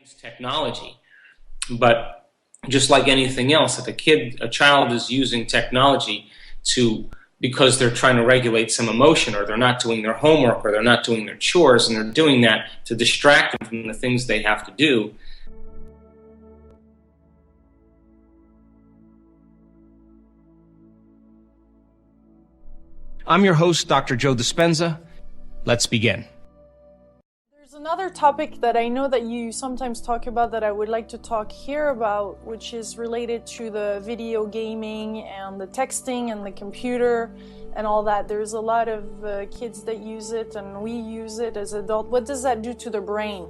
against technology, but just like anything else, if a child is using technology because they're trying to regulate some emotion, or they're not doing their homework, or they're not doing their chores, and they're doing that to distract them from the things they have to do. I'm your host, Dr. Joe Dispenza. Let's begin. There's another topic that I know that you sometimes talk about that I would like to talk here about, which is related to the video gaming and the texting and the computer and all that. There's a lot of kids that use it, and we use it as adults. What does that do to the brain?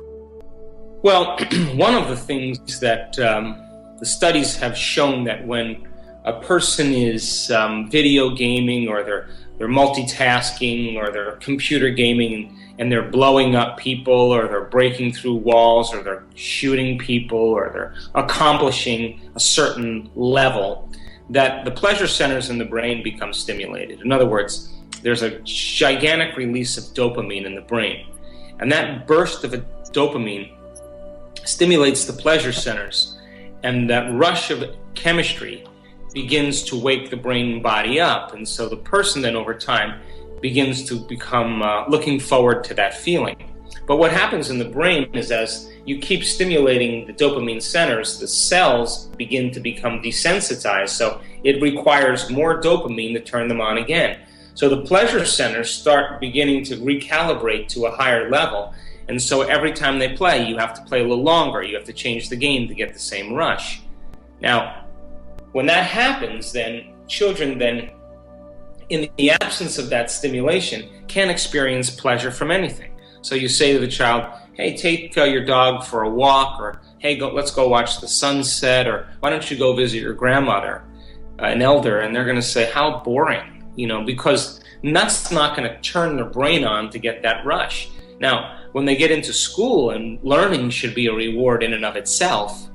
Well, one of the things that the studies have shown, that when a person is video gaming, or they're multitasking, or they're computer gaming, and they're blowing up people, or they're breaking through walls, or they're shooting people, or they're accomplishing a certain level, that the pleasure centers in the brain become stimulated. In other words, there's a gigantic release of dopamine in the brain. And that burst of dopamine stimulates the pleasure centers, and that rush of chemistry begins to wake the brain and body up. And so the person then over time begins to become looking forward to that feeling. But what happens in the brain is, as you keep stimulating the dopamine centers, the cells begin to become desensitized. So it requires more dopamine to turn them on again. So the pleasure centers start beginning to recalibrate to a higher level. And so every time they play, you have to play a little longer. You have to change the game to get the same rush. Now, when that happens, then children then, in the absence of that stimulation, can't experience pleasure from anything. So you say to the child, hey, take your dog for a walk, or hey, let's go watch the sunset, or why don't you go visit your grandmother, an elder, and they're going to say, how boring, because that's not going to turn their brain on to get that rush. Now, when they get into school, and learning should be a reward in and of itself,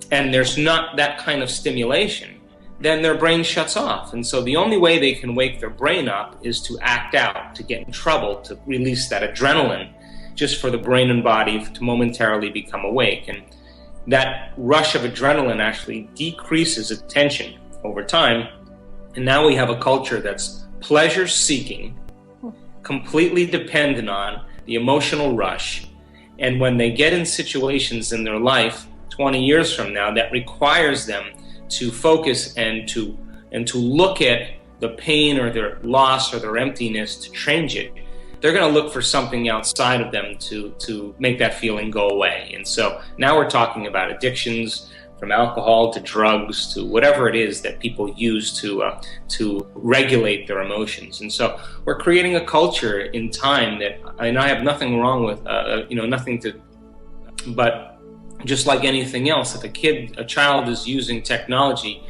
and there's not that kind of stimulation, then their brain shuts off. And so the only way they can wake their brain up is to act out, to get in trouble, to release that adrenaline, just for the brain and body to momentarily become awake. And that rush of adrenaline actually decreases attention over time. And now we have a culture that's pleasure-seeking, completely dependent on the emotional rush. And when they get in situations in their life 20 years from now that requires them to focus and to look at the pain or their loss or their emptiness to change it, they're going to look for something outside of them to make that feeling go away. And so now we're talking about addictions, from alcohol to drugs to whatever it is that people use to regulate their emotions. And so we're creating a culture in time that, and I have nothing wrong with, but just like anything else, if a child is using technology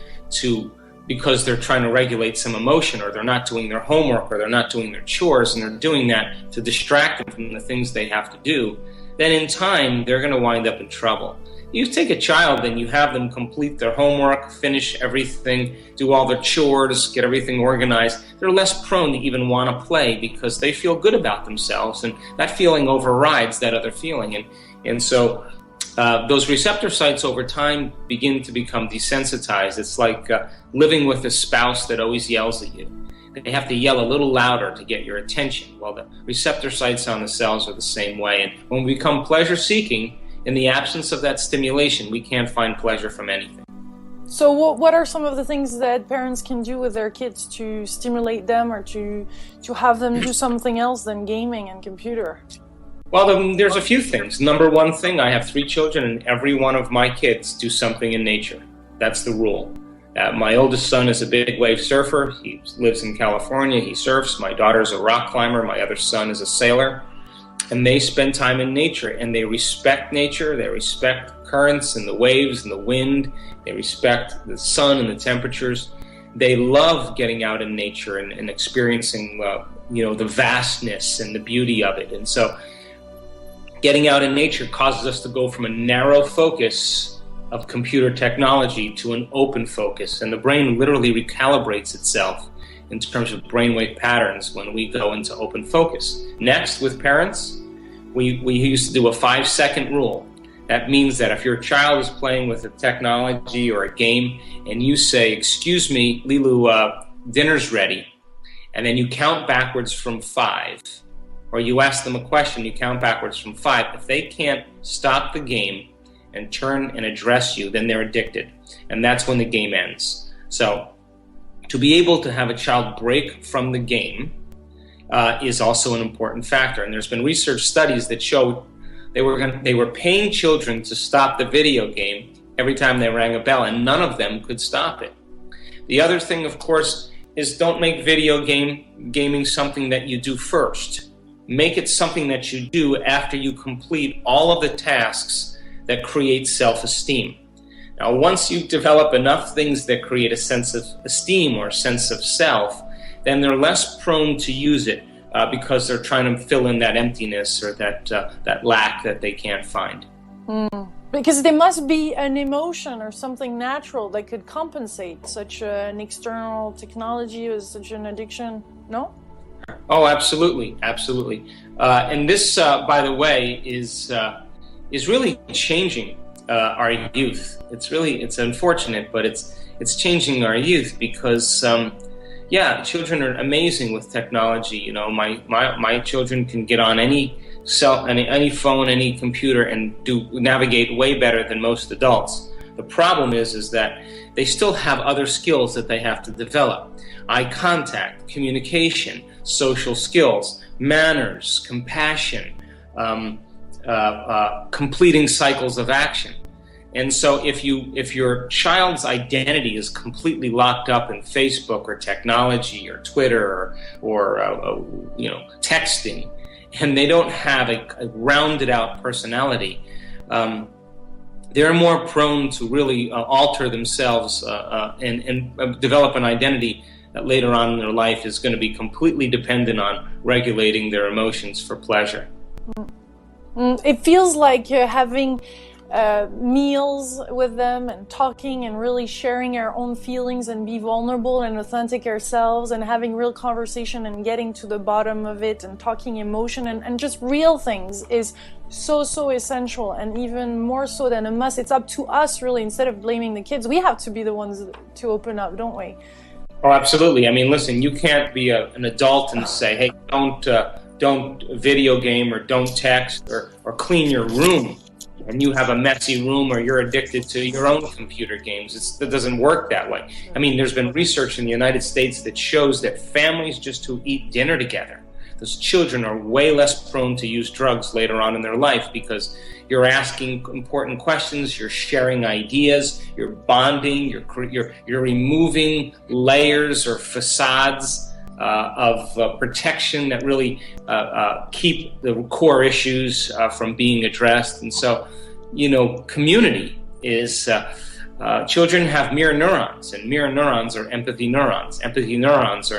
because they're trying to regulate some emotion, or they're not doing their homework, or they're not doing their chores, and they're doing that to distract them from the things they have to do, then in time they're going to wind up in trouble. You take a child and you have them complete their homework, finish everything, do all their chores, get everything organized, they're less prone to even want to play, because they feel good about themselves, and that feeling overrides that other feeling. And so those receptor sites over time begin to become desensitized. It's like living with a spouse that always yells at you. They have to yell a little louder to get your attention. Well, the receptor sites on the cells are the same way. And when we become pleasure-seeking, in the absence of that stimulation, we can't find pleasure from anything. So what are some of the things that parents can do with their kids to stimulate them, or to have them do something else than gaming and computer? Well, there's a few things. Number one thing, I have 3 children, and every one of my kids do something in nature. That's the rule. My oldest son is a big wave surfer. He lives in California. He surfs. My daughter's a rock climber. My other son is a sailor. And they spend time in nature, and they respect nature. They respect currents and the waves and the wind. They respect the sun and the temperatures. They love getting out in nature and experiencing, the vastness and the beauty of it. And so getting out in nature causes us to go from a narrow focus of computer technology to an open focus, and the brain literally recalibrates itself in terms of brainwave patterns when we go into open focus. Next, with parents, we used to do a 5-second rule. That means that if your child is playing with a technology or a game and you say, "Excuse me, Lilu, dinner's ready," and then you count backwards from 5, or you ask them a question, you count backwards from 5, if they can't stop the game and turn and address you, then they're addicted. And that's when the game ends. So to be able to have a child break from the game is also an important factor. And there's been research studies that show they were paying children to stop the video game every time they rang a bell, and none of them could stop it. The other thing, of course, is don't make video gaming something that you do first. Make it something that you do after you complete all of the tasks that create self-esteem. Now, once you develop enough things that create a sense of esteem or a sense of self, then they're less prone to use it because they're trying to fill in that emptiness or that lack that they can't find. Because there must be an emotion or something natural that could compensate such an external technology as such an addiction, no? Oh, absolutely, absolutely. And this, by the way, is really changing our youth. It's unfortunate, but it's changing our youth because, children are amazing with technology. You know, my children can get on any phone, any computer, and navigate way better than most adults. The problem is that they still have other skills that they have to develop: eye contact, communication, social skills, manners, compassion, completing cycles of action. And so if your child's identity is completely locked up in Facebook or technology or Twitter or texting, and they don't have a rounded out personality, they're more prone to really alter themselves and develop an identity that later on in their life is going to be completely dependent on regulating their emotions for pleasure. It feels like you're having meals with them and talking and really sharing our own feelings and be vulnerable and authentic ourselves and having real conversation and getting to the bottom of it and talking emotion and just real things is so essential, and even more so than a must. It's up to us, really. Instead of blaming the kids, we have to be the ones to open up, don't we? Oh, absolutely. I mean, listen, you can't be an adult and say, "Hey, don't video game or don't text or clean your room," and you have a messy room or you're addicted to your own computer games. It doesn't work that way. I mean, there's been research in the United States that shows that families just who eat dinner together, those children are way less prone to use drugs later on in their life because you're asking important questions, you're sharing ideas, you're bonding, you're removing layers or facades of protection that really keep the core issues from being addressed. And so, community is, children have mirror neurons, and mirror neurons are empathy neurons. Empathy neurons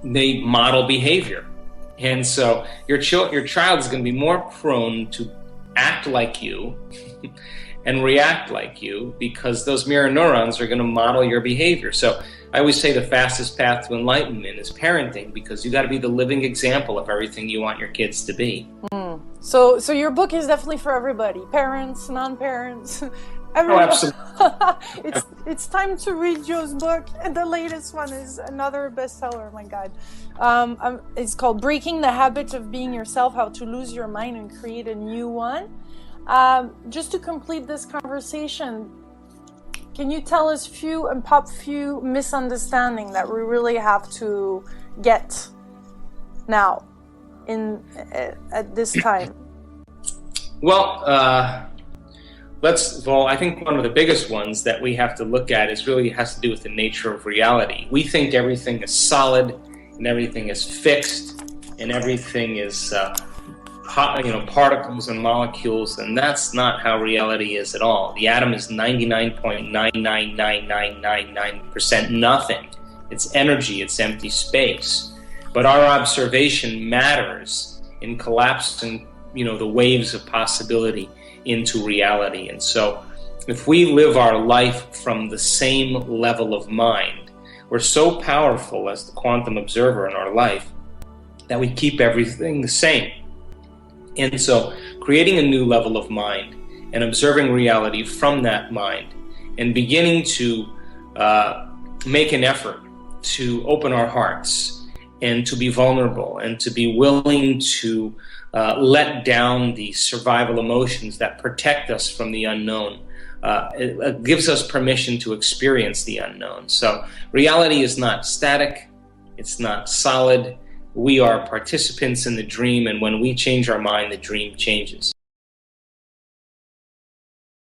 they model behavior. And so your child is going to be more prone to act like you and react like you because those mirror neurons are going to model your behavior. So I always say the fastest path to enlightenment is parenting, because you got to be the living example of everything you want your kids to be. So your book is definitely for everybody, parents, non-parents. Oh, absolutely. It's time to read Joe's book, and the latest one is another bestseller. Oh my God, it's called "Breaking the Habit of Being Yourself: How to Lose Your Mind and Create a New One." Just to complete this conversation, can you tell us few misunderstandings that we really have to get now at this time? Well, I think one of the biggest ones that we have to look at has to do with the nature of reality. We think everything is solid and everything is fixed and everything is particles and molecules, and that's not how reality is at all. The atom is 99.99999% nothing. It's energy, it's empty space. But our observation matters in collapsing, the waves of possibility into reality. And so if we live our life from the same level of mind, we're so powerful as the quantum observer in our life that we keep everything the same. And so creating a new level of mind and observing reality from that mind, and beginning to make an effort to open our hearts and to be vulnerable and to be willing to let down the survival emotions that protect us from the unknown. It gives us permission to experience the unknown. So reality is not static, it's not solid. We are participants in the dream, and when we change our mind, the dream changes.